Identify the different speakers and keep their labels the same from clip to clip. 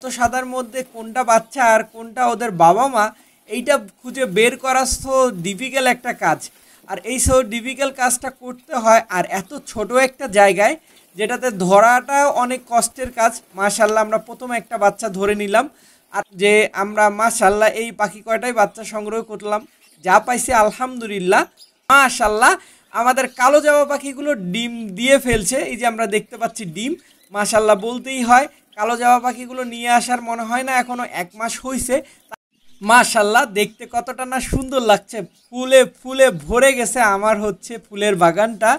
Speaker 1: তো সাদার মধ্যে কোনটা বাচ্চা আর কোনটা ওদের বাবা মা এইটা খুঁজে বের করা সো ডিফিকাল্ট একটা কাজ। আর এই সো ডিফিকাল্ট কাজটা করতে হয় আর এত ছোট একটা জায়গায়, যেটাতে ধরাটাও অনেক কষ্টের কাজ। মাশাল্লাহ আমরা প্রথমে একটা বাচ্চা ধরে নিলাম, আর যে আমরা মাশাল্লাহ এই পাখি কয়টাই বাচ্চা সংগ্রহ করলাম, যা পাইছি আলহামদুলিল্লাহ। মাশাল্লাহ আমাদের কালো জামা পাখিগুলো ডিম দিয়ে ফেলছে, এই যে আমরা দেখতে পাচ্ছি ডিম। মাশাল্লাহ বলতেই হয়, কালো জামা পাখিগুলো নিয়ে আসার মনে হয় না এখনো 1 মাস হয়েছে। মাশাল্লাহ দেখতে কতটা না সুন্দর লাগছে, ফুলে ফুলে ভরে গেছে আমার হচ্ছে ফুলের বাগানটা।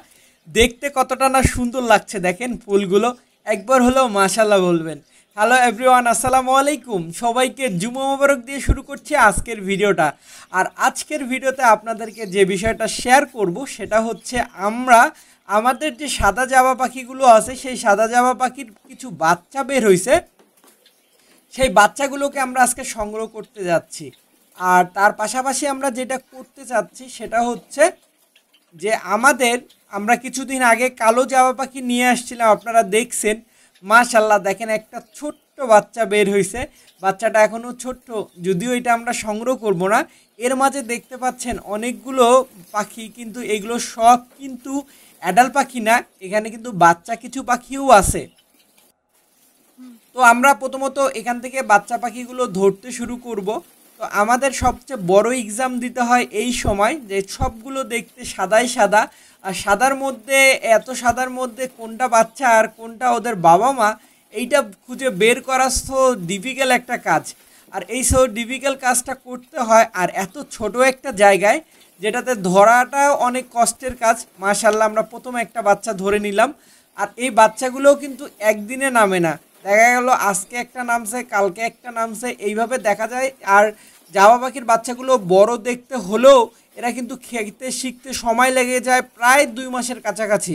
Speaker 1: দেখতে কতটা না সুন্দর লাগছে দেখেন ফুলগুলো, একবার হলেও মাশাল্লাহ বলবেন। হ্যালো এভরিওয়ান, আসসালামু আলাইকুম। সবাইকে জুমা মোবারক দিয়ে শুরু করছি আজকের ভিডিওটা। আর আজকের ভিডিওতে আপনাদেরকে যে বিষয়টা শেয়ার করব সেটা হচ্ছে আমাদের যে সাদা জামা পাখিগুলো আছে, সেই সাদা জামা পাখির কিছু বাচ্চা বের হয়েছে, সেই বাচ্চাগুলোকে আমরা আজকে সংগ্রহ করতে যাচ্ছি। আর তার পাশাপাশি আমরা যেটা করতে চাচ্ছি সেটা হচ্ছে যে আমরা কিছুদিন আগে কালো জামা পাখি নিয়ে আসছিলাম, আপনারা দেখছেন। মাশাল্লাহ দেখেন একটা ছোট্ট বাচ্চা বের হয়েছে, বাচ্চাটা এখনও ছোট্ট, যদিও এটা আমরা সংগ্রহ করব না। এর মাঝে দেখতে পাচ্ছেন অনেকগুলো পাখি, কিন্তু এগুলো সব কিন্তু অ্যাডাল্ট পাখি না, এখানে কিন্তু বাচ্চা কিছু পাখিও আছে। তো আমরা প্রথমত এখান থেকে বাচ্চা পাখিগুলো ধরতে শুরু করব। তো আমাদের সবচেয়ে বড় এক্সাম দিতে হয় এই সময়, যে সবগুলো দেখতে সাদাই সাদা, আর সাদার মধ্যে এত সাদার মধ্যে কোনটা বাচ্চা আর কোনটা ওদের বাবা মা এইটা খুঁজে বের করা সো ডিফিকাল্ট একটা কাজ। আর এই সো ডিফিকাল্ট কাজটা করতে হয় আর এত ছোট একটা জায়গায়, যেটাতে ধরাটাও অনেক কষ্টের কাজ। মাশাল্লাহ আমরা প্রথমে একটা বাচ্চা ধরে নিলাম, আর এই বাচ্চাগুলোও কিন্তু একদিনে নামে না, দেখা গেল আজকে একটা নামছে কালকে একটা নামছে, এইভাবে দেখা যায়। আর জামা পাখির বাচ্চাগুলো বড় দেখতে হলেও এরা কিন্তু খেতে শিখতে সময় লেগে যায় প্রায় 2 মাসের কাছাকাছি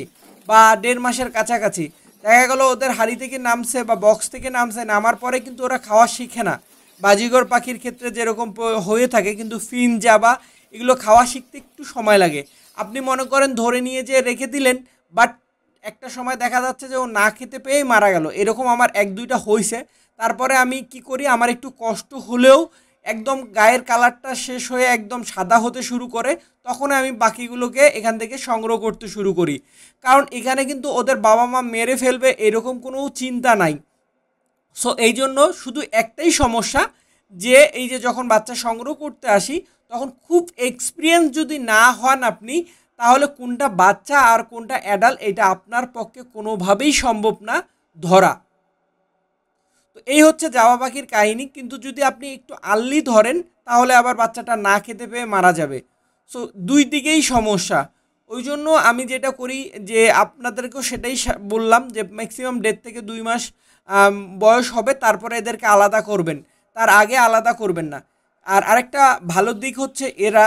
Speaker 1: বা 1.5 মাসের কাছাকাছি। দেখা গেল ওদের হাড়ি থেকে নামছে বা বক্স থেকে নামছে, নামার পরে কিন্তু ওরা খাওয়া শিখে না। বাজিগর পাখির ক্ষেত্রে যেরকম হয়ে থাকে, কিন্তু ফিন জাবা এগুলো খাওয়া শিখতে একটু সময় লাগে। আপনি মনে করেন ধরে নিয়ে যে রেখে দিলেন, বাট একটা সময় দেখা যাচ্ছে যে ও না খেতে পেয়েই মারা গেল, এরকম আমার 1-2টা হয়েছে। তারপরে আমি কি করি, আমার একটু কষ্ট হলেও একদম গায়ের কালারটা শেষ হয়ে একদম সাদা হতে শুরু করে, তখন আমি বাকিগুলোকে এখান থেকে সংগ্রহ করতে শুরু করি। কারণ এখানে কিন্তু ওদের বাবা মা মেরে ফেলবে এরকম কোনো চিন্তা নাই। সো এই জন্য শুধু একটাই সমস্যা, যে এই যে যখন বাচ্চা সংগ্রহ করতে আসি, তখন খুব এক্সপিরিয়েন্স যদি না হন আপনি, তাহলে কোনটা বাচ্চা আর কোনটা অ্যাডাল্ট এটা আপনার পক্ষে কোনোভাবেই সম্ভব না ধরা। তো এই হচ্ছে জামা পাখির কাহিনী, কিন্তু যদি আপনি একটু আর্লি ধরেন তাহলে আবার বাচ্চাটা না খেতে পেয়ে মারা যাবে। সো দুই দিকেই সমস্যা। ওই জন্য আমি যেটা করি, যে আপনাদেরকেও সেটাই বললাম, যে ম্যাক্সিমাম 1.5 থেকে 2 মাস বয়স হবে তারপরে এদেরকে আলাদা করবেন, তার আগে আলাদা করবেন না। আর আরেকটা ভালো দিক হচ্ছে এরা,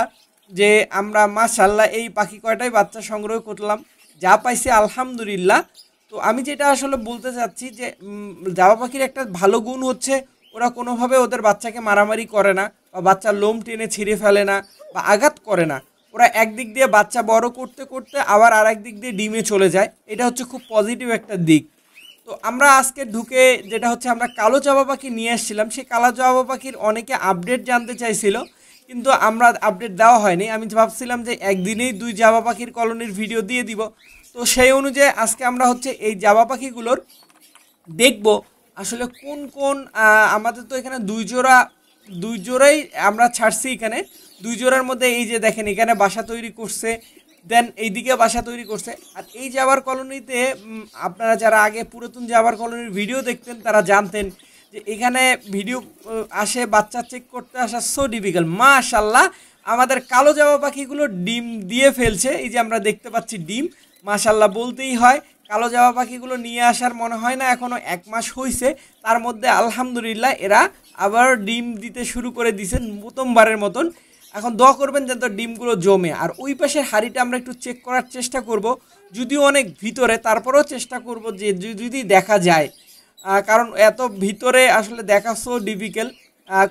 Speaker 1: যে আমরা মাশাল্লাহ এই পাখি কয়টাই বাচ্চা সংগ্রহ করলাম, যা পাইছি আলহামদুলিল্লাহ। তো আমি যেটা আসলে বলতে চাচ্ছি, যে জামা পাখির একটা ভালো গুণ হচ্ছে ওরা কোনোভাবে ওদের বাচ্চাকে মারামারি করে না, বা বাচ্চার লোম টেনে ছিঁড়ে ফেলে না, বা আঘাত করে না। ওরা একদিক দিয়ে বাচ্চা বড় করতে করতে আবার আর এক দিক দিয়ে ডিমে চলে যায়, এটা হচ্ছে খুব পজিটিভ একটা দিক। তো আমরা আজকে ঢুকে যেটা হচ্ছে আমরা কালো জামা পাখি নিয়ে আসছিলাম, সেই কালো জামা পাখির অনেকে আপডেট জানতে চাইছিল, কিন্তু আমরা আপডেট দেওয়া হয়নি। আমি ভাবছিলাম যে একদিনেই 2 জামা পাখির কলোনির ভিডিও দিয়ে দিব। তো সেই অনুযায়ী আজকে আমরা হচ্ছে এই জামা পাখিগুলোর দেখব আসলে কোন কোন, আমাদের তো এখানে 2 জোড়াই আমরা ছাড়ছি। এখানে 2 জোড়ার মধ্যে এই যে দেখেন এখানে বাসা তৈরি করছে, দেন এইদিকে বাসা তৈরি করছে। আর এই জাবার কলোনিতে আপনারা যারা আগে পুরাতন জাবার কলোনির ভিডিও দেখতেন তারা জানতেন যে এখানে ভিডিও আসে বাচ্চা চেক করতে আসা সো ডিফিকাল্ট। মাশাল্লাহ আমাদের কালো জামা পাখিগুলো ডিম দিয়ে ফেলছে, এই যে আমরা দেখতে পাচ্ছি ডিম। মাশাল্লাহ বলতেই হয়, কালো জামা পাখিগুলো নিয়ে আসার মনে হয় না এখনও 1 মাস হয়েছে, তার মধ্যে আলহামদুলিল্লাহ এরা আবার ডিম দিতে শুরু করে দিয়েছেন প্রথমবারের মতন। এখন দোয়া করবেন যেন তো ডিমগুলো জমে। আর ওই পাশের হাঁড়িটা আমরা একটু চেক করার চেষ্টা করব, যদিও অনেক ভিতরে, তারপরেও চেষ্টা করব যে যদি দেখা যায়, কারণ এত ভিতরে আসলে দেখা সো ডিফিকাল্ট।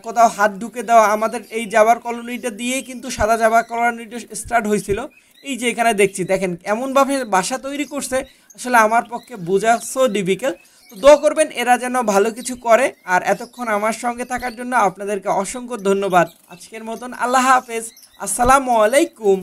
Speaker 1: কোথাও হাত ঢুকে দেওয়া, আমাদের এই জাবার কলোনিটা দিয়েই কিন্তু সাদা জাবার কলোনিটা স্টার্ট হয়েছিল। এই যে এখানে দেখছি দেখেন এমনভাবে বাসা তৈরি করছে, আসলে আমার পক্ষে বোঝা সো ডিফিকাল্ট। তো তো দোয়া করবেন এরা যেন ভালো কিছু করে। আর এতক্ষণ আমার সঙ্গে থাকার জন্য আপনাদেরকে অসংখ্য ধন্যবাদ। আজকের মতন আল্লাহ হাফেজ, আসসালামু আলাইকুম।